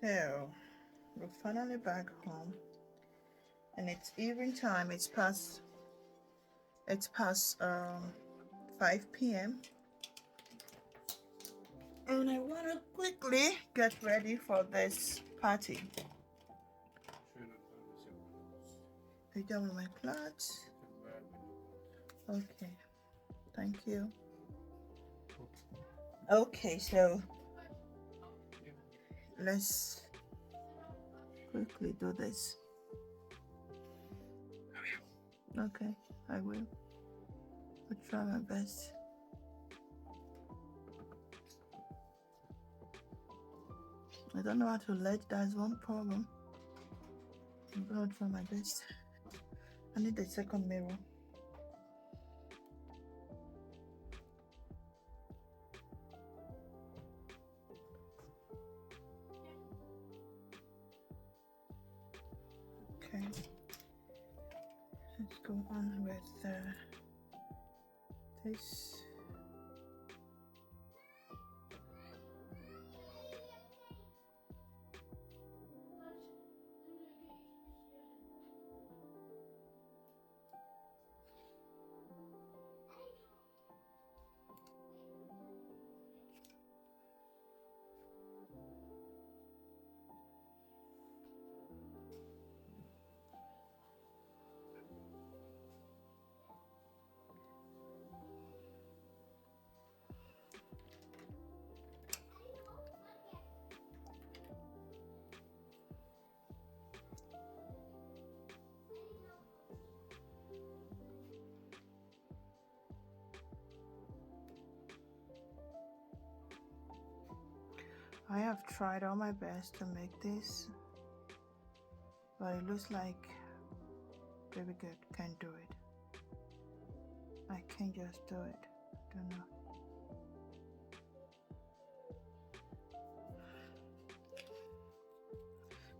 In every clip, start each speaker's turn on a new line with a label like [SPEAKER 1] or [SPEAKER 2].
[SPEAKER 1] So we're finally back home, and it's evening time. It's past 5 p.m. and I want to quickly get ready for this party. Are you done with my clothes? Okay, thank you. Okay, so let's quickly do this. Okay, I will. I'll try my best. I don't know how to let, that's one problem. I'm gonna try my best. I need a second mirror. Okay, let's go on with this. I have tried all my best to make this, but it looks like baby girl can't do it. I can't just do it. I don't know.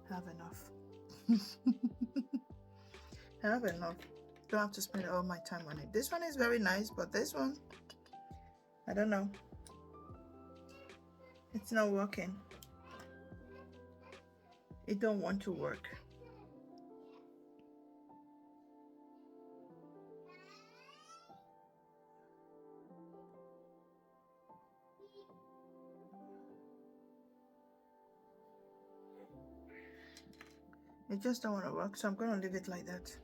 [SPEAKER 1] Have enough. Have enough. Don't have to spend all my time on it. This one is very nice, but this one, I don't know. It's not working. It don't want to work. It just don't want to work, so I'm gonna leave it like that.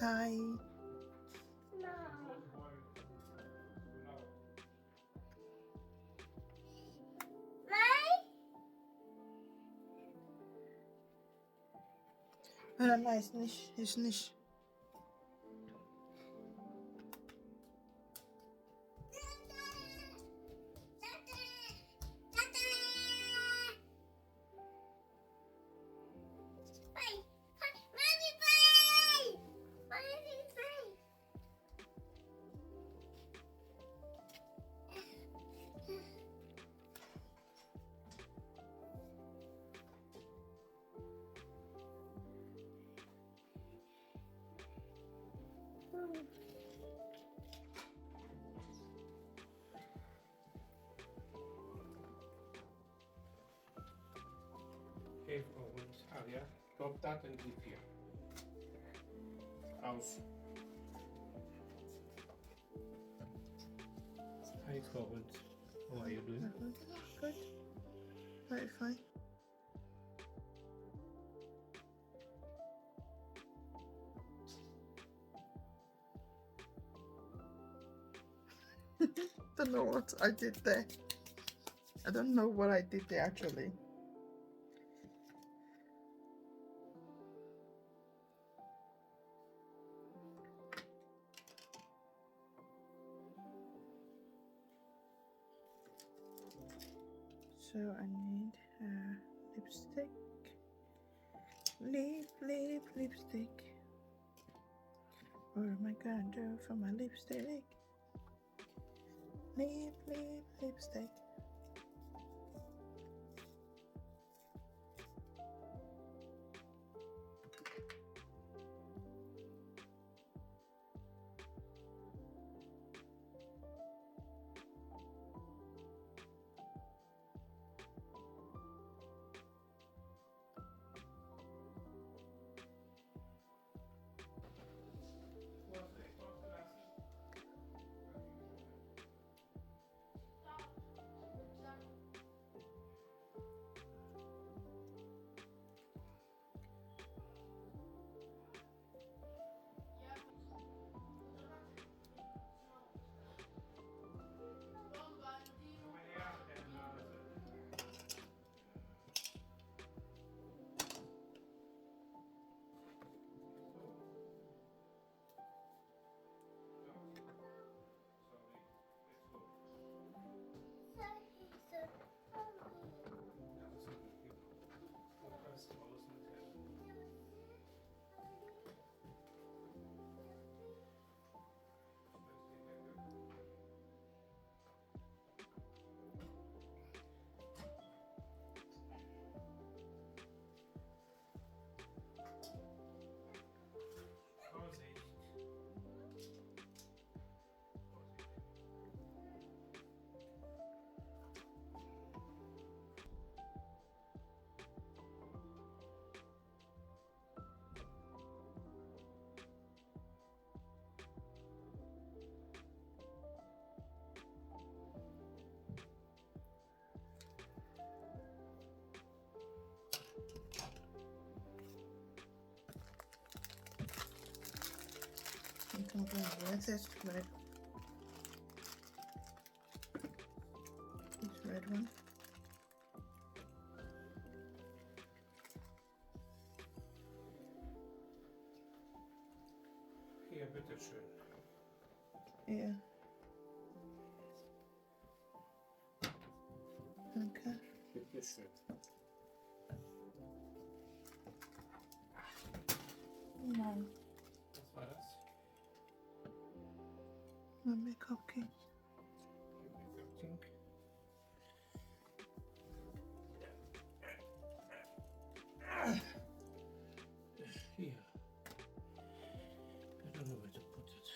[SPEAKER 1] Hi. لا لا يسنش يسنش.
[SPEAKER 2] Geef Owens. Alia, klop dat en diep hier. Aus. Hi Owens. How are you doing?
[SPEAKER 1] Good. Very fine. Don't know what I did there. I don't know what I did there actually. So I need lipstick. Lipstick. What am I gonna do for my lipstick? Lipstick. What's this red? This red one.
[SPEAKER 2] Hier, bitteschön.
[SPEAKER 1] Yeah. Okay.
[SPEAKER 2] Bitteschön.
[SPEAKER 1] No.
[SPEAKER 2] Was war das?
[SPEAKER 1] My makeup cake.
[SPEAKER 2] Pink. Here. I don't know where to put it.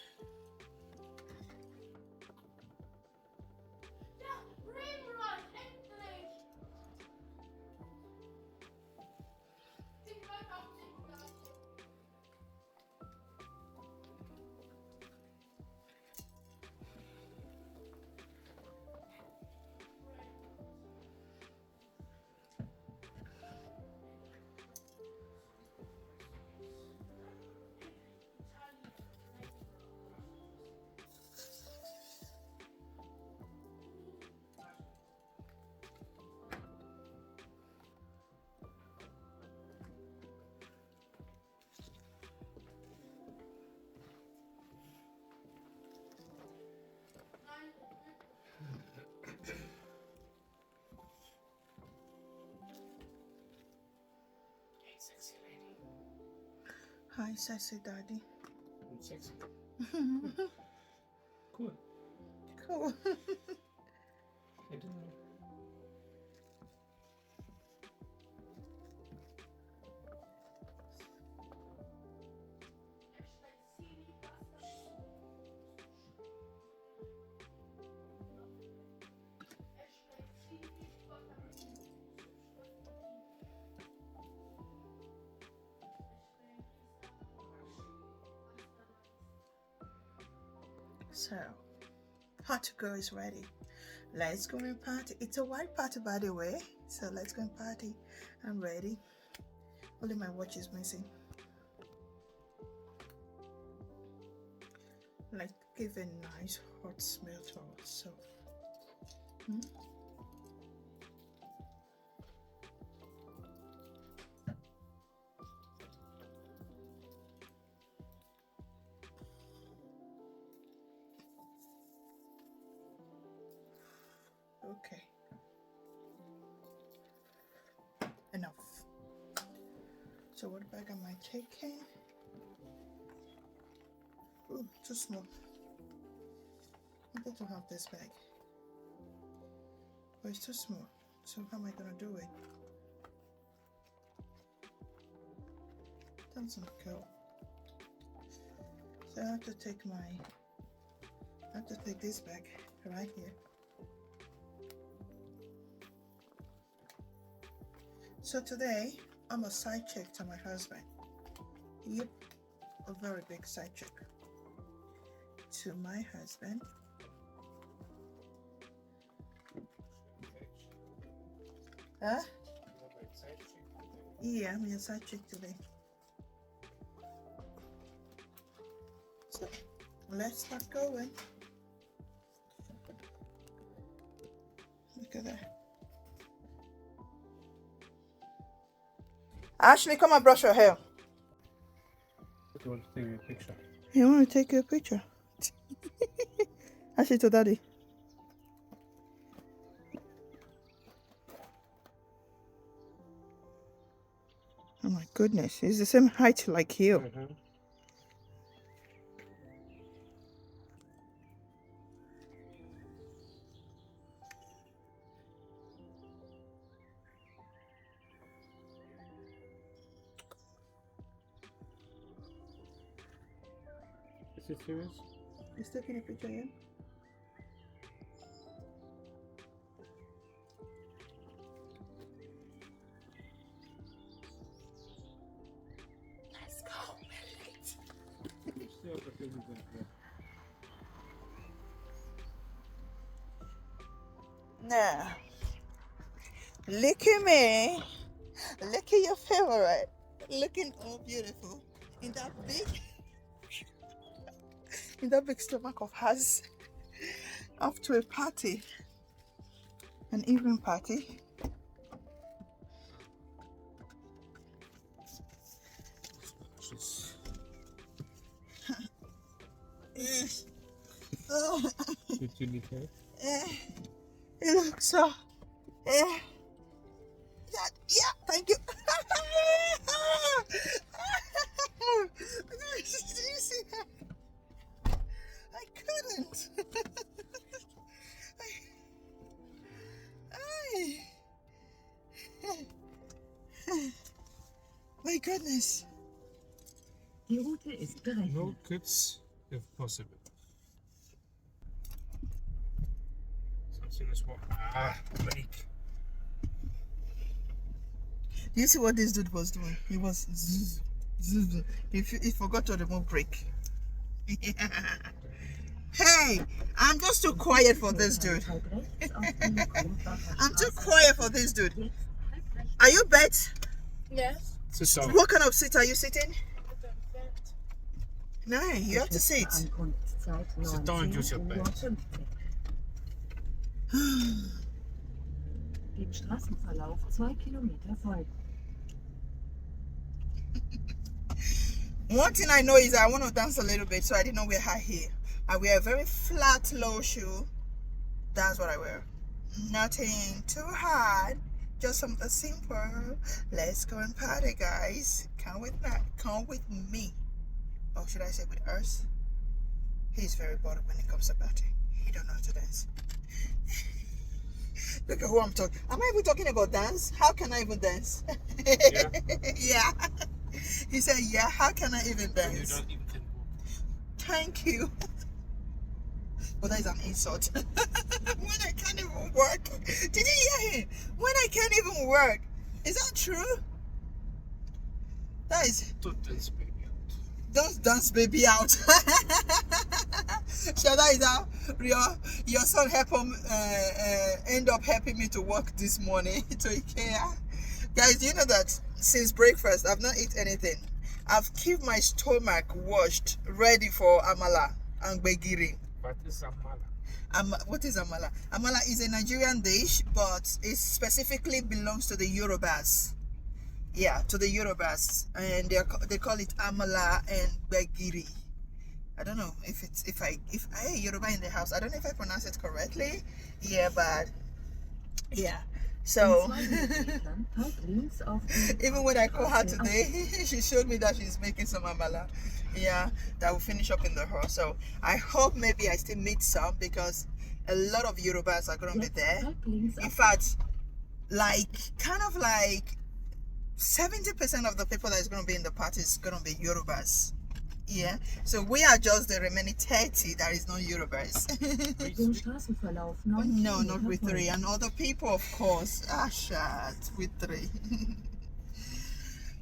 [SPEAKER 1] Hi, sexy daddy.
[SPEAKER 2] I'm sexy. Cool.
[SPEAKER 1] Cool.
[SPEAKER 2] I didn't know.
[SPEAKER 1] So, party girl is ready. Let's go and party. It's a white party, by the way. So let's go and party. I'm ready. Only my watch is missing. Like, give a nice hot smell to ourselves. Okay. Enough. So what bag am I taking? Ooh, too small. I wanted to have this bag, but it's too small. So how am I gonna do it? Doesn't go. So I have to take this bag right here. So today I'm a side check to my husband. Yep, a very big side check to my husband. Huh? Yeah, I'm your side check today. So let's start going. Look at that. Ashley, come and brush your hair.
[SPEAKER 2] You want to take a picture?
[SPEAKER 1] You want to take a picture? Ashley to daddy. Oh my goodness, he's the same height like you.
[SPEAKER 2] Is it serious?
[SPEAKER 1] He's taking a picture, yeah? Let's go, now, look at me. Look at your favorite. Looking all beautiful in that big stomach of hers. Off to a party, an evening party.
[SPEAKER 2] Did you need help?
[SPEAKER 1] It looks so. Yeah, thank you. Did you see that? I couldn't. My goodness.
[SPEAKER 3] Die Route ist berechnet.
[SPEAKER 2] No kids, if possible. Something is what? Break.
[SPEAKER 1] Do you see what this dude was doing? He was zzz, zzz. He forgot to remove brake. Hey, I'm just too quiet for this dude. I'm too quiet for this dude. Are you bet?
[SPEAKER 4] Yes.
[SPEAKER 2] Sit down.
[SPEAKER 1] What kind of seat are you sitting? No, you have to sit.
[SPEAKER 2] Sit down and use your bed.
[SPEAKER 3] Dem Straßenverlauf 2 Kilometer folgen.
[SPEAKER 1] One thing I know is I want to dance a little bit, so I didn't wear high heel. I wear a very flat, low shoe. That's what I wear. Nothing too hard, just something simple. Let's go and party, guys. Come with me. Or should I say with us? He's very bored when it comes to party. He don't know how to dance. Look at who I'm talking. Am I even talking about dance? How can I even dance?
[SPEAKER 2] Yeah.
[SPEAKER 1] Yeah. He said, yeah, how can I even
[SPEAKER 2] You
[SPEAKER 1] dance?
[SPEAKER 2] don't even can walk.
[SPEAKER 1] Thank you. But that is an insult. When I can't even work. Did you hear him? When I can't even work. Is that true? That is...
[SPEAKER 2] Don't dance, baby.
[SPEAKER 1] Don't dance baby out. Shada is how your son end up helping me to work this morning to IKEA. Guys, do you know that since breakfast I've not eaten anything? I've kept my stomach washed, ready for amala and begiri.
[SPEAKER 2] But it's a mala.
[SPEAKER 1] What is amala? Amala is a Nigerian dish, but it specifically belongs to the Yorubas. Yeah, to the Yorubas, and they call it amala and begiri. I don't know if I hear Yoruba in the house. I don't know if I pronounce it correctly. Yeah, but yeah. So even when I call her today, she showed me that she's making some amala. Yeah, that will finish up in the house. So I hope maybe I still meet some, because a lot of Yorubas are gonna be there. In fact, kind of like 70% of the people that is going to be in the party is going to be Yorubas. Yeah, so we are just the remaining 30 that is not Yorubas. No, not with 3. And other people, of course. With 3.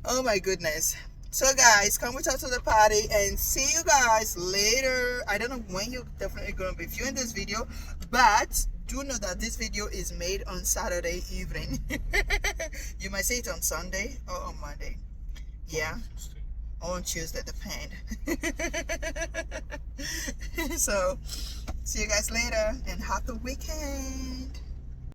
[SPEAKER 1] Oh my goodness. So guys, come with us to the party and see you guys later. I don't know when you're definitely going to be viewing this video, but do know that this video is made on Saturday evening. You might see it on Sunday or on Monday. Yeah, or on Tuesday, depend. So see you guys later and happy weekend.